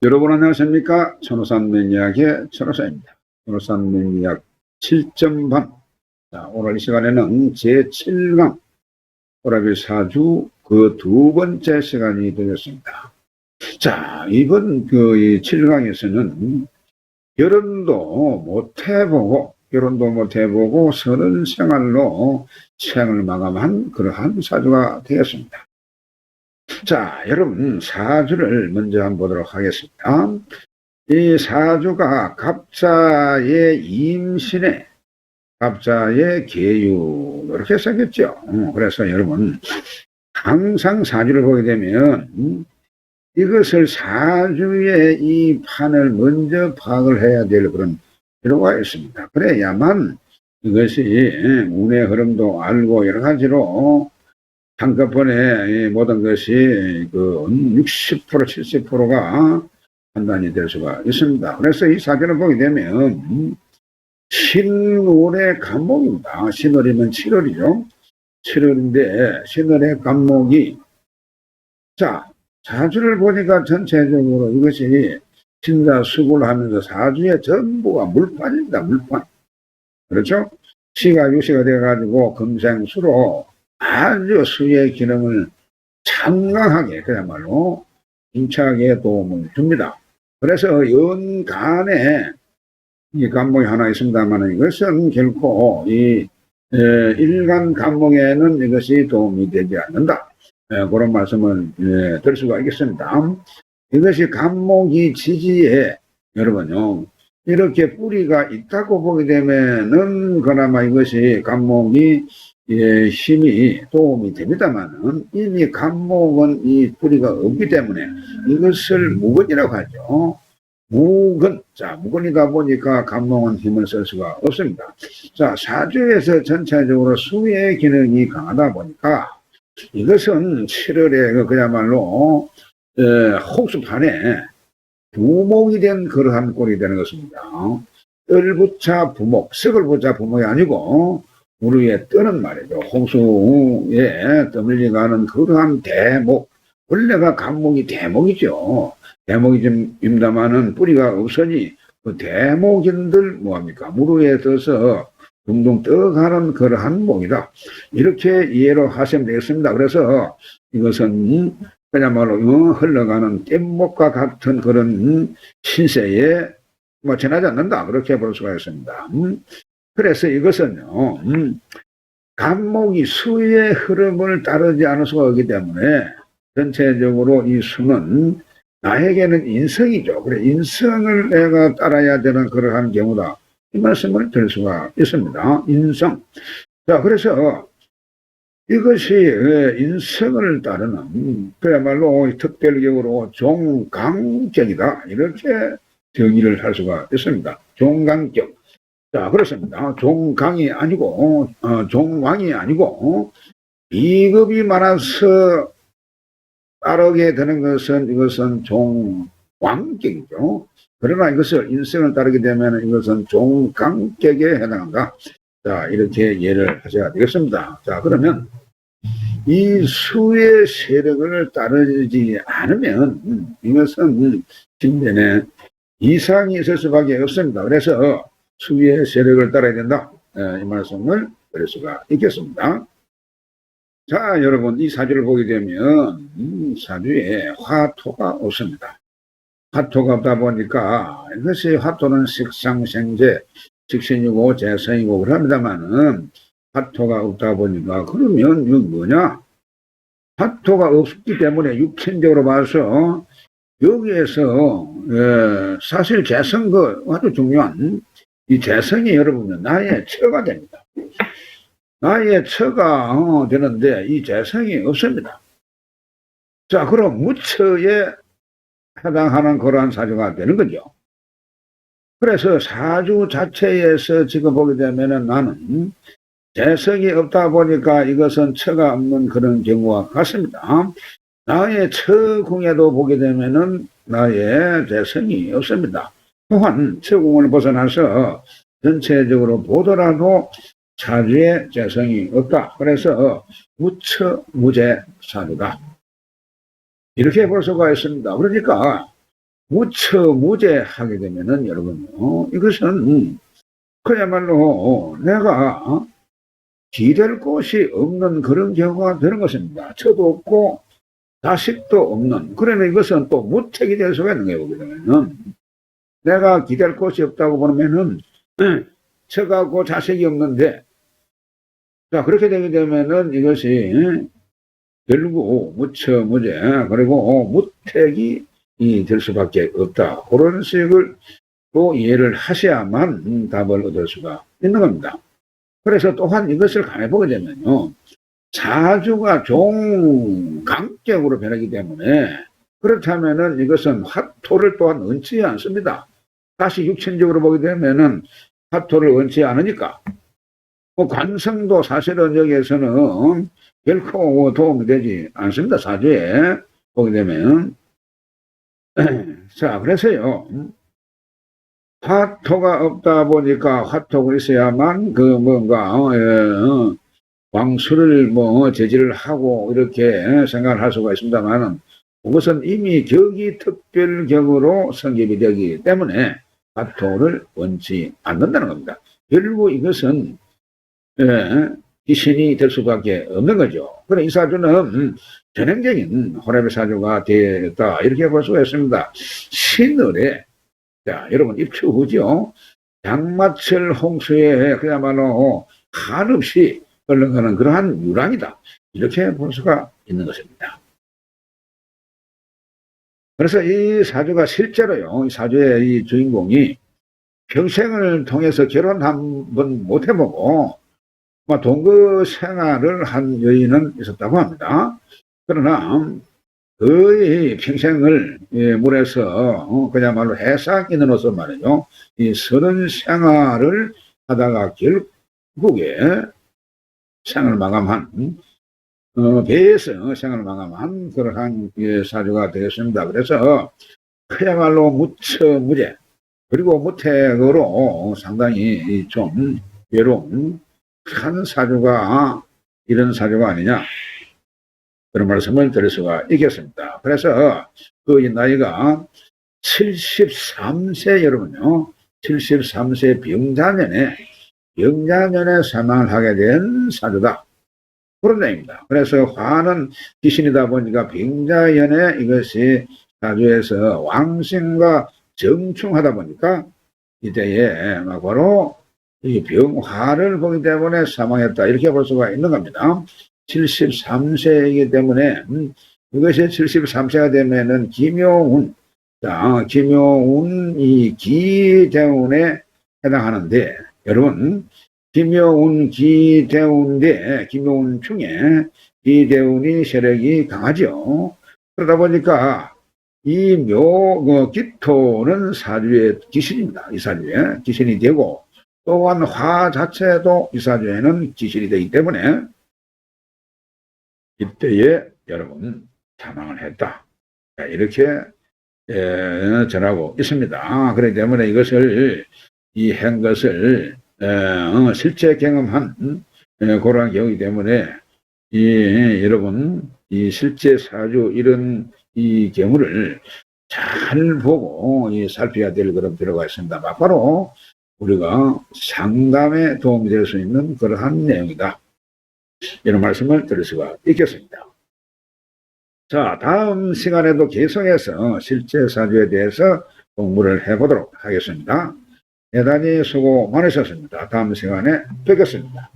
여러분 안녕하십니까? 천호산 매니악의 천호사입니다. 천호산 매니악 7점반. 자, 오늘 이 시간에는 제7강 호라비 사주 그 두 번째 시간이 되겠습니다. 자, 이번 이 7강에서는 결혼도 못 해보고 서른 생활로 생을 마감한 그러한 사주가 되겠습니다. 자, 여러분 사주를 먼저 한번 보도록 하겠습니다. 이 사주가 갑자의 임신에 갑자의 계유 이렇게 생겼죠. 그래서 여러분 항상 사주를 보게 되면 이것을 사주의 이 판을 먼저 파악을 해야 될 그런 필요가 있습니다. 그래야만 이것이 운의 흐름도 알고 여러 가지로 한꺼번에 모든 것이 그 60% 70%가 판단이 될 수가 있습니다. 그래서 이 사주를 보게 되면 신월의 간목입니다. 신월이면 7월이죠. 7월인데 신월의 간목이 자 사주를 보니까 전체적으로 이것이 신자수고를 하면서 사주의 전부가 물판입니다. 물판. 그렇죠? 시가 유시가 돼가지고 금생수로 아주 수의 기능을 장강하게 그야말로 힘차게 도움을 줍니다. 그래서 연간에 이 간목이 하나 있습니다만 이것은 결코 이 일간 간목에는 이것이 도움이 되지 않는다. 그런 말씀을 드릴 수가 있겠습니다. 이것이 간목이 지지에 여러분요 이렇게 뿌리가 있다고 보게 되면은 그나마 이것이 간목이 힘이 도움이 됩니다만은 이미 간목은 이 뿌리가 없기 때문에 이것을 무근이라고 하죠. 무근. 자, 무근이다 보니까 간목은 힘을 쓸 수가 없습니다. 자, 사주에서 전체적으로 수의 기능이 강하다 보니까 이것은 7월에 그야말로 혹수판에 부목이 된 그러한 꼴이 되는 것입니다. 뜰부차 부목, 썩을 부차 부목이 아니고 물 위에 뜨는 말이죠. 홍수에 떠밀려가는 그러한 대목. 원래가 간목이 대목이죠. 대목이 좀 입니다마는 뿌리가 없으니 그 대목인들 뭐합니까? 물 위에 떠서 둥둥 떠가는 그러한 목이다. 이렇게 이해로 하시면 되겠습니다. 그래서 이것은 그야말로 흘러가는 뗏목과 같은 그런 신세에 뭐 지나지 않는다. 그렇게 볼 수가 있습니다. 그래서 이것은요, 간목이 수의 흐름을 따르지 않을 수가 없기 때문에 전체적으로 이 수는 나에게는 인성이죠. 그래, 인성을 내가 따라야 되는 그러한 경우다. 이 말씀을 드릴 수가 있습니다. 인성. 자, 그래서 이것이 인성을 따르는 그야말로 특별격으로 종강격이다. 이렇게 정의를 할 수가 있습니다. 종강격. 자, 그렇습니다. 종강이 아니고, 종왕이 아니고, 비급이 많아서 따르게 되는 것은 이것은 종왕격이죠. 그러나 이것을 인성을 따르게 되면 이것은 종강격에 해당한다. 자, 이렇게 이해를 하셔야 되겠습니다. 자, 그러면 이 수의 세력을 따르지 않으면 이것은 진변에 이상이 있을 수밖에 없습니다. 그래서 수의 세력을 따라야 된다. 이 말씀을 드릴 수가 있겠습니다. 자, 여러분 이 사주를 보게 되면 사주에 화토가 없습니다. 화토가 없다 보니까 이것이 화토는 식상생재, 식신이고 재성이고 그럽니다만은 화토가 없다 보니까 그러면 이건 뭐냐? 화토가 없기 때문에 육신적으로 봐서 여기에서 사실 재성 그 아주 중요한 이 재성이 여러분 나의 처가 됩니다. 나의 처가 되는데 이 재성이 없습니다. 자, 그럼 무처에 해당하는 그러한 사주가 되는 거죠. 그래서 사주 자체에서 지금 보게 되면은 나는 재성이 없다 보니까 이것은 처가 없는 그런 경우와 같습니다. 나의 처궁에도 보게 되면은 나의 재성이 없습니다. 또한 처궁을 벗어나서 전체적으로 보더라도 사주에 재성이 없다. 그래서 무처 무재 사주다. 이렇게 볼 수가 있습니다. 그러니까 무처무제하게 되면은 여러분요, 이것은 그야말로 내가 기댈 곳이 없는 그런 경우가 되는 것입니다. 저도 없고 자식도 없는. 그러면 이것은 또 무택이 될 수가 있는 거예요. 그러면은 내가 기댈 곳이 없다고 보면은 저하고 자식이 없는데, 자 그렇게 되게 되면은 이것이 결국 무처무제 그리고 무택이 될 수밖에 없다. 그런 식을 또 이해를 하셔야만 답을 얻을 수가 있는 겁니다. 그래서 또한 이것을 가만히 보게 되면요, 사주가 종강격으로 변하기 때문에, 그렇다면은 이것은 화토를 또한 얹지 않습니다. 다시 육신적으로 보게 되면은 화토를 얹지 않으니까 관성도 사실은 여기에서는 결코 도움이 되지 않습니다. 사주에 보게 되면. 자, 그래서요, 화토가 없다 보니까 화토가 있어야만 그 뭔가 왕수를 제지를 하고 이렇게 생각을 할 수가 있습니다만은, 그것은 이미 격이 특별격으로 성립이 되기 때문에 화토를 원치 않는다는 겁니다. 결국 이것은 귀신이 될 수밖에 없는 거죠. 그래 이 사주는 전형적인 호라비 사주가 되었다, 이렇게 볼 수가 있습니다. 신을에, 자 여러분 입추후죠. 장마철 홍수에 그야말로 한없이 흘러가는 그러한 유랑이다, 이렇게 볼 수가 있는 것입니다. 그래서 이 사주가 실제로요, 이 사주의 이 주인공이 평생을 통해서 결혼 한 번 못 해보고 동거 생활을 한 여인은 있었다고 합니다. 그러나 거의 평생을 물에서 그야말로 해상인으로서 말이죠, 이 서른 생활을 하다가 결국에 생을 마감한, 배에서 생을 마감한 그러한 사주가 되겠습니다. 그래서 그야말로 무처무제 그리고 무택으로 상당히 좀 외로운 한 사주가 이런 사주가 아니냐, 그런 말씀을 드릴 수가 있겠습니다. 그래서 그 나이가 73세, 여러분요, 73세 병자년에 사망을 하게 된 사주다, 그런 내용입니다. 그래서 화는 귀신이다 보니까 병자연에 이것이 사주에서 왕신과 정충하다 보니까 이때에 바로 이 병화를 보기 때문에 사망했다, 이렇게 볼 수가 있는 겁니다. 73세이기 때문에 이것이 73세가 되면은 김효운, 자 김효운 이 기대운에 해당하는데, 여러분 김효운 기대운인데 김효운 중에 기대운이 세력이 강하죠. 그러다 보니까 이 기토는 사주의 기신입니다. 이 사주에 기신이 되고, 또한 화 자체도 이 사주에는 기신이 되기 때문에 이때에 여러분 사망을 했다, 이렇게 전하고 있습니다. 그렇기 때문에 이것을 이 한 것을 실제 경험한 그러한 경우이기 때문에 여러분 이 실제 사주 이런 이 경우를 잘 보고 살펴야 될 그런 필요가 있습니다. 바로 우리가 상담에 도움이 될 수 있는 그러한 내용이다, 이런 말씀을 드릴 수가 있겠습니다. 자, 다음 시간에도 계속해서 실제 사주에 대해서 공부를 해보도록 하겠습니다. 대단히 수고 많으셨습니다. 다음 시간에 뵙겠습니다.